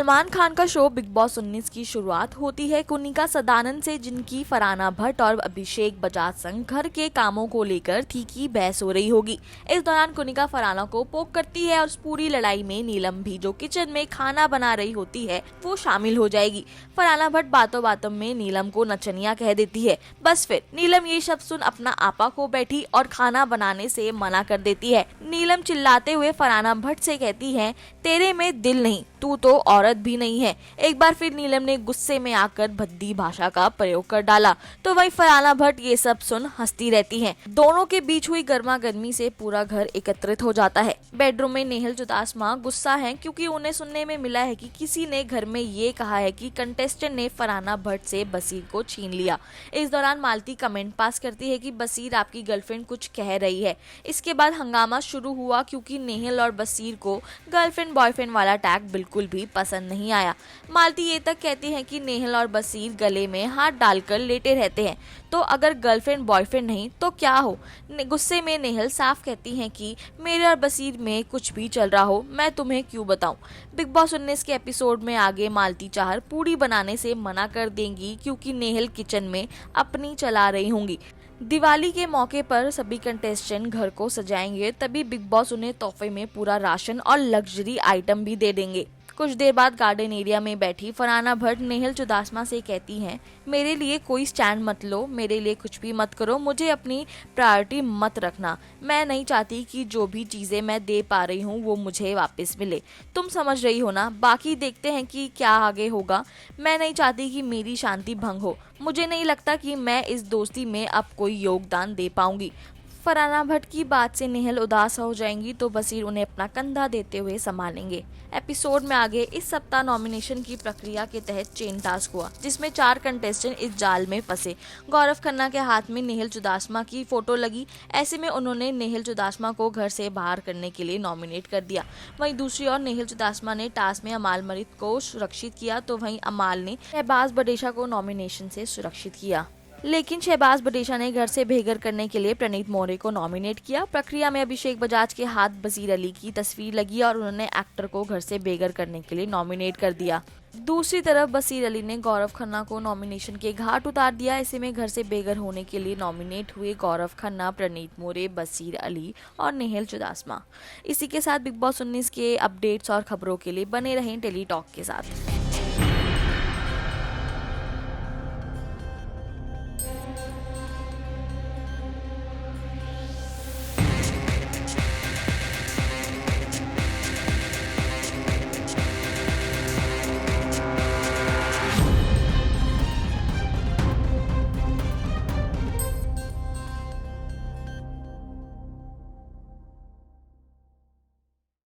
सलमान खान का show big boss 19 की शुरुआत होती है कुनिका सदानंद से, जिनकी फरहाना भट्ट और अभिषेक बजाज संग घर के कामों को लेकर तीखी बहस हो रही होगी। इस दौरान कुनिका फरहाना को पोक करती है और उस पूरी लड़ाई में नीलम भी, जो किचन में खाना बना रही होती है, वो शामिल हो जाएगी। फरहाना भट्ट बातों बातों में नीलम को नचनिया कह देती है। बस फिर नीलम ये शब्द सुन अपना आपा खो बैठी और खाना बनाने से मना कर देती है। नीलम चिल्लाते हुए फरहाना भट्ट से कहती है, तेरे में दिल नहीं, तू तो औरत भी नहीं है। एक बार फिर नीलम ने गुस्से में आकर भद्दी भाषा का प्रयोग कर डाला, तो वहीं फरहाना भट्ट ये सब सुन हंसती रहती हैं। दोनों के बीच हुई गर्मा गर्मी से पूरा घर एकत्रित हो जाता है। बेडरूम में नेहल चुदासमा गुस्सा है क्योंकि उन्हें सुनने में मिला है कि किसी ने घर में ये कहा है कि कंटेस्टेंट ने फरहाना भट्ट से बसीर को छीन लिया। इस दौरान मालती कमेंट पास करती है कि बसीर आपकी गर्लफ्रेंड कुछ कह रही है। इसके बाद हंगामा शुरू हुआ क्योंकि नेहल और बसीर को गर्लफ्रेंड बॉयफ्रेंड वाला टैग बिल्कुल भी पसंद नहीं आया। मालती ये तक कहती हैं कि नेहल और बसीर गले में हाथ डालकर लेटे रहते हैं, तो अगर गर्लफ्रेंड बॉयफ्रेंड नहीं तो क्या हो। गुस्से में नेहल साफ कहती हैं कि मेरे और बसीर में कुछ भी चल रहा हो, मैं तुम्हें क्यों बताऊं। बिग बॉस 19 के एपिसोड में आगे मालती चाहर पूरी बनाने से मना कर देंगी क्योंकि नेहल किचन में अपनी चला रही होंगी। दिवाली के मौके पर सभी कंटेस्टेंट घर को सजाएंगे, तभी बिग बॉस उन्हें तोहफे में पूरा राशन और लग्जरी आइटम भी दे देंगे। कुछ देर बाद गार्डन एरिया में बैठी फरहाना भट्ट नेहल चुदासमा से कहती हैं, मेरे लिए कोई स्टैंड मत लो, मेरे लिए कुछ भी मत करो, मुझे अपनी प्रायोरिटी मत रखना। मैं नहीं चाहती कि जो भी चीज़ें मैं दे पा रही हूँ वो मुझे वापस मिले। तुम समझ रही हो ना, बाकी देखते हैं कि क्या आगे होगा। मैं नहीं चाहती कि मेरी शांति भंग हो। मुझे नहीं लगता कि मैं इस दोस्ती में अब कोई योगदान दे पाऊंगी। फरहाना भट्ट की बात से नेहल उदास हो जाएंगी तो बसीर उन्हें अपना कंधा देते हुए संभालेंगे। एपिसोड में आगे इस सप्ताह नॉमिनेशन की प्रक्रिया के तहत चेन टास्क हुआ, जिसमें 4 कंटेस्टेंट इस जाल में फंसे। गौरव खन्ना के हाथ में नेहल चुदासमा की फोटो लगी, ऐसे में उन्होंने नेहल चुदासमा को घर से बाहर करने के लिए नॉमिनेट कर दिया। वहीं दूसरी ओर नेहल चुदासमा ने टास्क में अमाल मलिक को सुरक्षित किया, तो वहीं अमाल ने शहबाज बडेशा को नॉमिनेशन से सुरक्षित किया। लेकिन शहबाज बडेशा ने घर से बेघर करने के लिए प्रणीत मौर्य को नॉमिनेट किया। प्रक्रिया में अभिषेक बजाज के हाथ बसीर अली की तस्वीर लगी और उन्होंने एक्टर को घर से बेघर करने के लिए नॉमिनेट कर दिया। दूसरी तरफ बसीर अली ने गौरव खन्ना को नॉमिनेशन के घाट उतार दिया। ऐसे में घर से बेघर होने के लिए नॉमिनेट हुए गौरव खन्ना, प्रणीत मौर्य, बसीर अली और नेहल चुदासमा। इसी के साथ बिग बॉस 19 के अपडेट्स और खबरों के लिए बने रहें टेली टॉक के साथ।